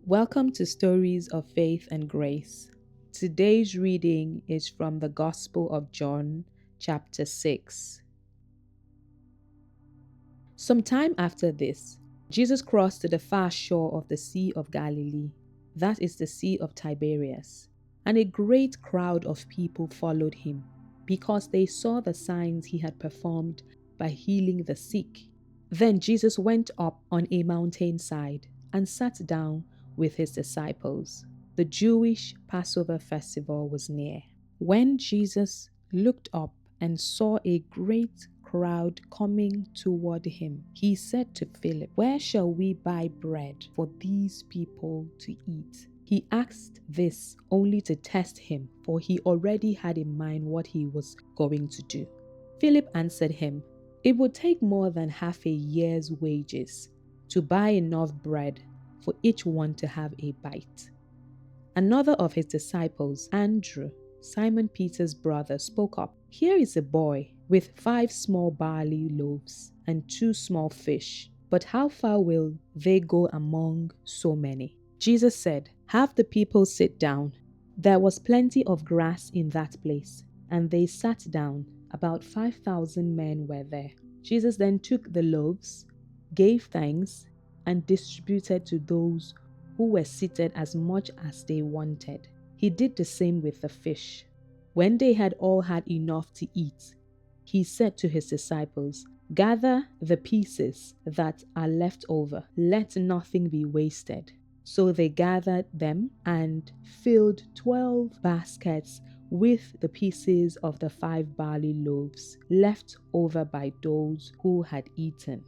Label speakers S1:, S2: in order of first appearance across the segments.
S1: Welcome to Stories of Faith and Grace. Today's reading is from the Gospel of John, chapter 6. Some time after this, Jesus crossed to the far shore of the Sea of Galilee, that is the Sea of Tiberias, and a great crowd of people followed him, because they saw the signs he had performed by healing the sick. Then Jesus went up on a mountainside and sat down with his disciples. The Jewish Passover festival was near. When Jesus looked up and saw a great crowd coming toward him, he said to Philip, "Where shall we buy bread for these people to eat?" He asked this only to test him, for he already had in mind what he was going to do. Philip answered him, "It would take more than half a year's wages to buy enough bread for each one to have a bite." Another of his disciples, Andrew, Simon Peter's brother, spoke up. "Here is a boy with 5 small barley loaves and 2 small fish. But how far will they go among so many?" Jesus said, "Have the people sit down." There was plenty of grass in that place, and they sat down. About 5,000 men were there. Jesus then took the loaves, gave thanks, and distributed to those who were seated as much as they wanted. He did the same with the fish. When they had all had enough to eat, he said to his disciples, "Gather the pieces that are left over. Let nothing be wasted." So they gathered them and filled 12 baskets with the pieces of the 5 barley loaves left over by those who had eaten.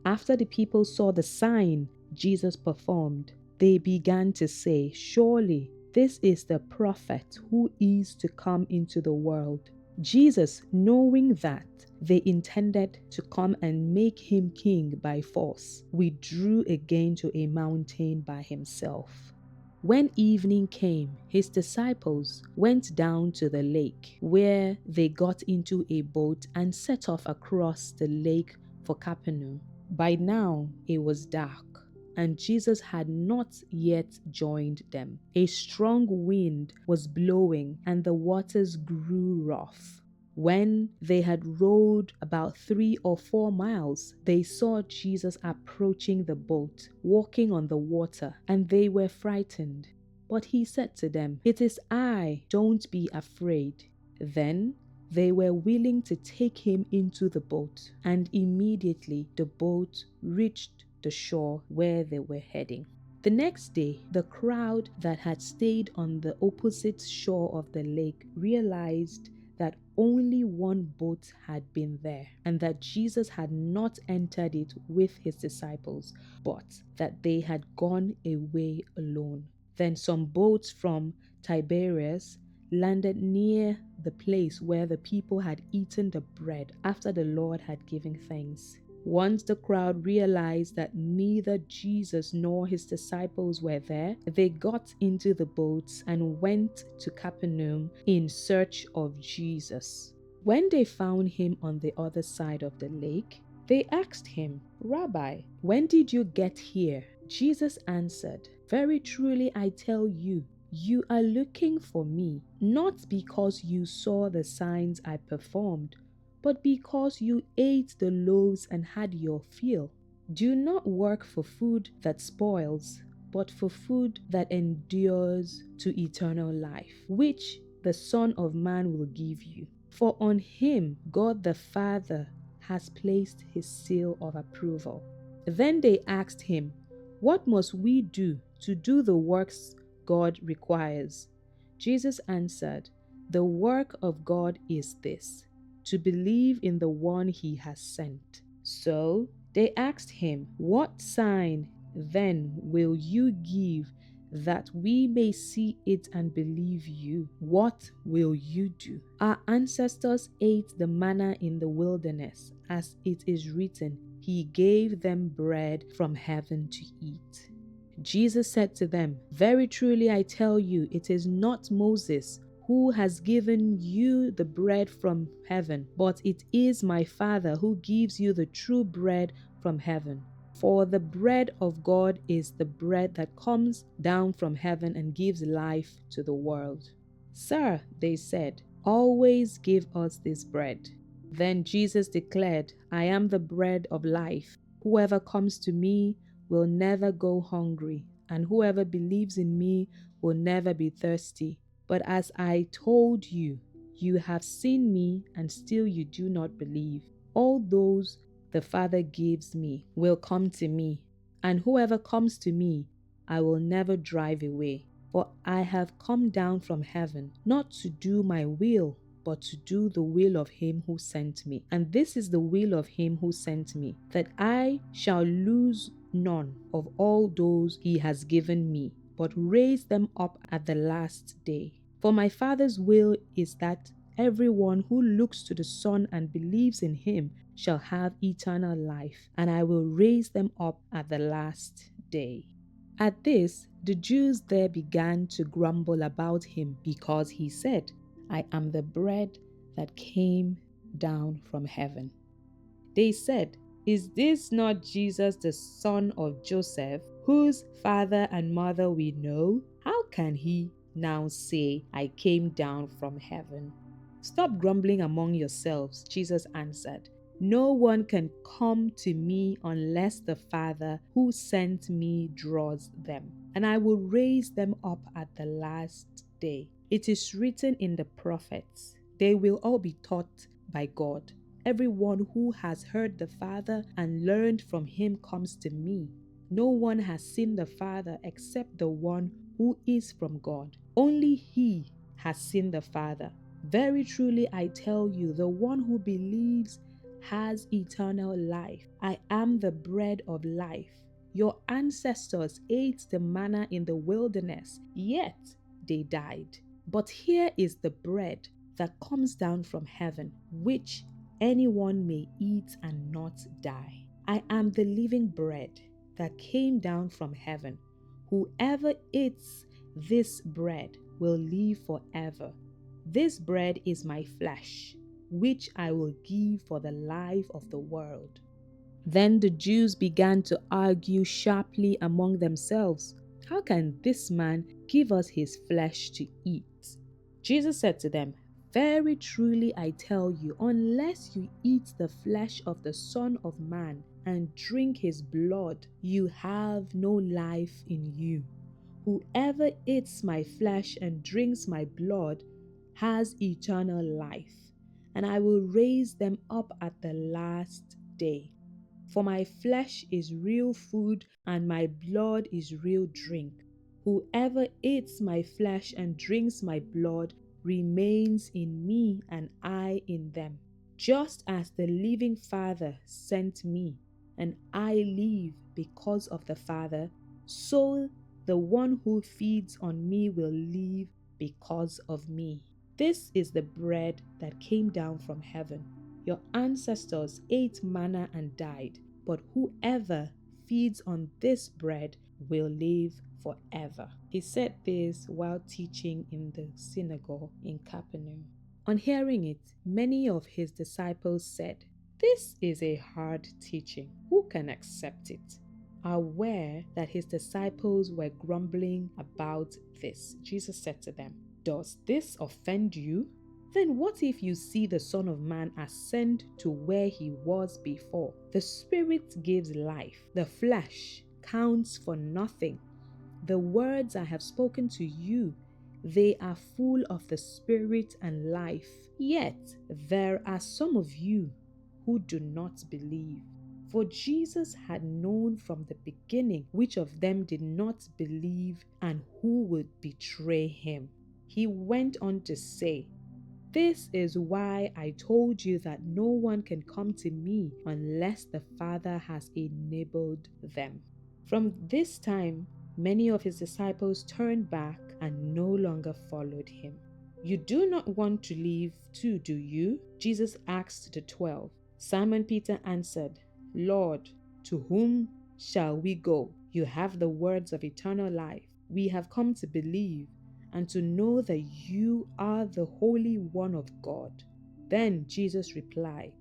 S1: After the people saw the sign Jesus performed, they began to say, "Surely this is the prophet who is to come into the world." Jesus, knowing that they intended to come and make him king by force, withdrew again to a mountain by himself. When evening came, his disciples went down to the lake, where they got into a boat and set off across the lake for Capernaum. By now it was dark, and Jesus had not yet joined them. A strong wind was blowing, and the waters grew rough. When they had rowed about 3 or 4 miles, they saw Jesus approaching the boat, walking on the water, and they were frightened. But he said to them, "It is I, don't be afraid." Then they were willing to take him into the boat, and immediately the boat reached the shore where they were heading. The next day, the crowd that had stayed on the opposite shore of the lake realized that only one boat had been there, and that Jesus had not entered it with his disciples, but that they had gone away alone. Then some boats from Tiberias landed near the place where the people had eaten the bread after the Lord had given thanks. Once the crowd realized that neither Jesus nor his disciples were there, they got into the boats and went to Capernaum in search of Jesus. When they found him on the other side of the lake, they asked him, "Rabbi, when did you get here?" Jesus answered, "Very truly I tell you, you are looking for me, not because you saw the signs I performed, but because you ate the loaves and had your fill. Do not work for food that spoils, but for food that endures to eternal life, which the Son of Man will give you. For on him God the Father has placed his seal of approval." Then they asked him, "What must we do to do the works God requires?" Jesus answered, "The work of God is this, to believe in the one he has sent." So they asked him, "What sign then will you give that we may see it and believe you? What will you do? Our ancestors ate the manna in the wilderness, as it is written, he gave them bread from heaven to eat." Jesus said to them, "Very truly I tell you, it is not Moses who has given you the bread from heaven, but it is my Father who gives you the true bread from heaven. For the bread of God is the bread that comes down from heaven and gives life to the world. Sir, they said, always give us this bread. Then Jesus declared, I am the bread of life. Whoever comes to me will never go hungry, and whoever believes in me will never be thirsty. But as I told you, you have seen me, and still you do not believe. All those the Father gives me will come to me, and whoever comes to me, I will never drive away. For I have come down from heaven, not to do my will, but to do the will of him who sent me. And this is the will of him who sent me, that I shall lose none of all those he has given me, but raise them up at the last day. For my Father's will is that everyone who looks to the Son and believes in him shall have eternal life, and I will raise them up at the last day. At this, the Jews there began to grumble about him because he said, I am the bread that came down from heaven. They said, is this not Jesus, the son of Joseph, whose father and mother we know? How can he now say, I came down from heaven? Stop grumbling among yourselves, Jesus answered. No one can come to me unless the Father who sent me draws them, and I will raise them up at the last day. It is written in the prophets, they will all be taught by God. Everyone who has heard the Father and learned from him comes to me. No one has seen the Father except the one who is from God. Only he has seen the Father. Very truly I tell you, the one who believes has eternal life. I am the bread of life. Your ancestors ate the manna in the wilderness, yet they died. But here is the bread that comes down from heaven, which anyone may eat and not die. I am the living bread that came down from heaven. Whoever eats this bread will live forever. This bread is my flesh, which I will give for the life of the world. Then the Jews began to argue sharply among themselves, how can this man give us his flesh to eat? Jesus said to them, very truly I tell you, unless you eat the flesh of the Son of Man and drink his blood, you have no life in you. Whoever eats my flesh and drinks my blood has eternal life, and I will raise them up at the last day. For my flesh is real food, and my blood is real drink. Whoever eats my flesh and drinks my blood remains in me, and I in them. Just as the living Father sent me, and I live because of the Father, so the one who feeds on me will live because of me. This is the bread that came down from heaven. Your ancestors ate manna and died, but whoever feeds on this bread will live forever. He said this while teaching in the synagogue in Capernaum. On hearing it, many of his disciples said, this is a hard teaching. Who can accept it? Aware that his disciples were grumbling about this, Jesus said to them, does this offend you? Then what if you see the Son of Man ascend to where he was before? The Spirit gives life, the flesh counts for nothing. The words I have spoken to you, they are full of the Spirit and life. Yet there are some of you who do not believe. For Jesus had known from the beginning which of them did not believe and who would betray him. He went on to say, this is why I told you that no one can come to me unless the Father has enabled them. From this time, many of his disciples turned back and no longer followed him. You do not want to leave too, do you? Jesus asked the 12. Simon Peter answered, Lord, to whom shall we go? You have the words of eternal life. We have come to believe and to know that you are the Holy One of God. Then Jesus replied,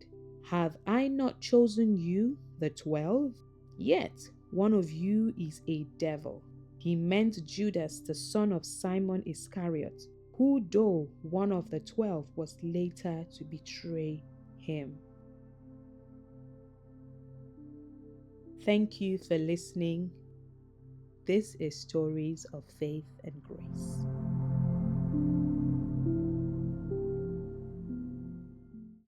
S1: have I not chosen you, the 12, Yet one of you is a devil. He meant Judas, the son of Simon Iscariot, who, though one of the 12, was later to betray him. Thank you for listening. This is Stories of Faith and Grace.